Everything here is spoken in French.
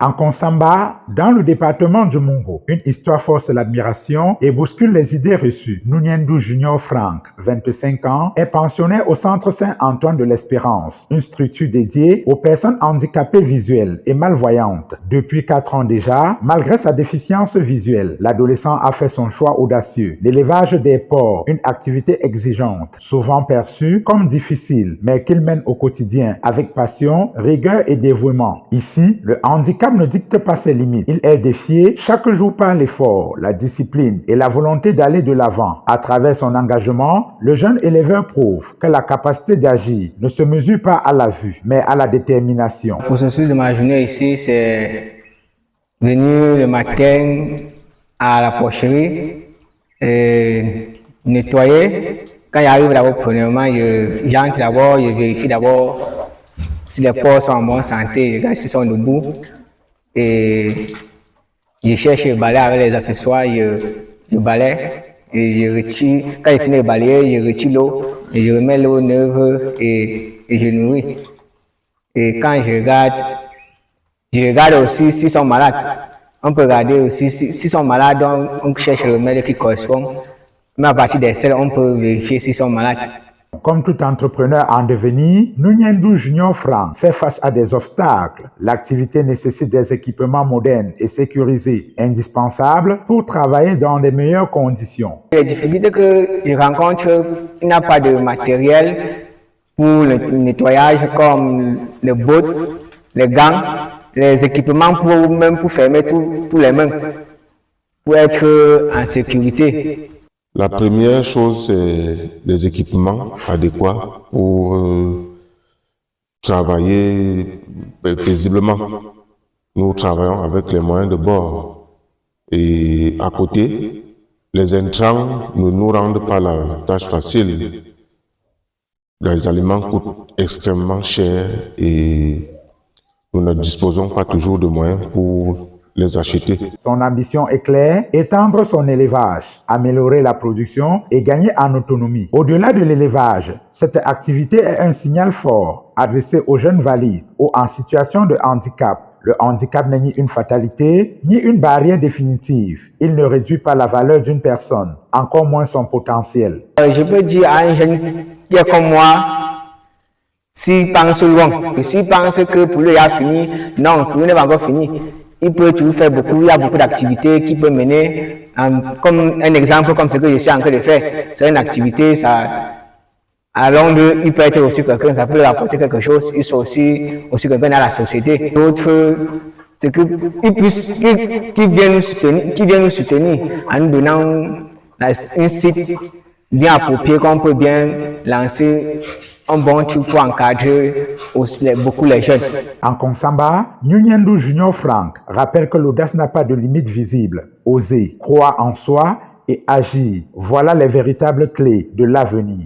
Nkonsamba, dans le département du Mungo, une histoire force l'admiration et bouscule les idées reçues. Nunyendu Junior Frank, 25 ans, est pensionnaire au Centre Saint-Antoine de l'Espérance, une structure dédiée aux personnes handicapées visuelles et malvoyantes. Depuis 4 ans déjà, malgré sa déficience visuelle, l'adolescent a fait son choix audacieux. L'élevage des porcs, une activité exigeante, souvent perçue comme difficile, mais qu'il mène au quotidien avec passion, rigueur et dévouement. Ici, le handicap ne dicte pas ses limites. Il est défié chaque jour par l'effort, la discipline et la volonté d'aller de l'avant. À travers son engagement, le jeune éleveur prouve que la capacité d'agir ne se mesure pas à la vue, mais à la détermination. Le processus de ma journée ici, c'est venir le matin à la porcherie, nettoyer. Quand j'arrive d'abord, premièrement, j'entre d'abord, je vérifie d'abord si les porcs sont en bonne santé, je regarde s'ils sont debout. Et je cherche le balai avec les accessoires, je balaye et je retire. Quand je finis de balayer, je retire l'eau et je remets l'eau neuve et je nourris. Et quand je regarde aussi s'ils sont malades. On peut regarder aussi s'ils sont malades, on cherche le remède qui correspond. Mais à partir des selles, on peut vérifier s'ils sont malades. Comme tout entrepreneur en devenir, Nunyendu Junior Frank fait face à des obstacles. L'activité nécessite des équipements modernes et sécurisés, indispensables pour travailler dans les meilleures conditions. Les difficultés que je rencontre, il n'y a pas de matériel pour le nettoyage comme les bottes, les gants, les équipements pour fermer tous les mains, pour être en sécurité. La première chose, c'est les équipements adéquats pour travailler paisiblement. Nous travaillons avec les moyens de bord. Et à côté, les intrants ne nous rendent pas la tâche facile. Les aliments coûtent extrêmement cher et nous ne disposons pas toujours de moyens pour les acheter. Son ambition est claire, étendre son élevage, améliorer la production et gagner en autonomie. Au-delà de l'élevage, cette activité est un signal fort adressé aux jeunes valides ou en situation de handicap. Le handicap n'est ni une fatalité, ni une barrière définitive. Il ne réduit pas la valeur d'une personne, encore moins son potentiel. Je peux dire à un jeune qui est comme moi, s'il pense loin, s'il pense que pour lui il a fini, non, pour lui n'est pas encore fini. Il peut toujours faire beaucoup, il y a beaucoup d'activités qu'il peut mener. Comme un exemple, comme ce que je suis en train de faire, c'est une activité, ça, à Londres, il peut être aussi quelqu'un, ça peut lui apporter quelque chose, il soit aussi quelqu'un dans la société. D'autres, c'est qu'ils viennent nous soutenir en nous donnant un site bien approprié qu'on peut bien lancer un bon truc pour encadrer beaucoup les jeunes. Nkonsamba, Nunyendu Junior Frank rappelle que l'audace n'a pas de limite visible. Oser, croire en soi et agir, voilà les véritables clés de l'avenir.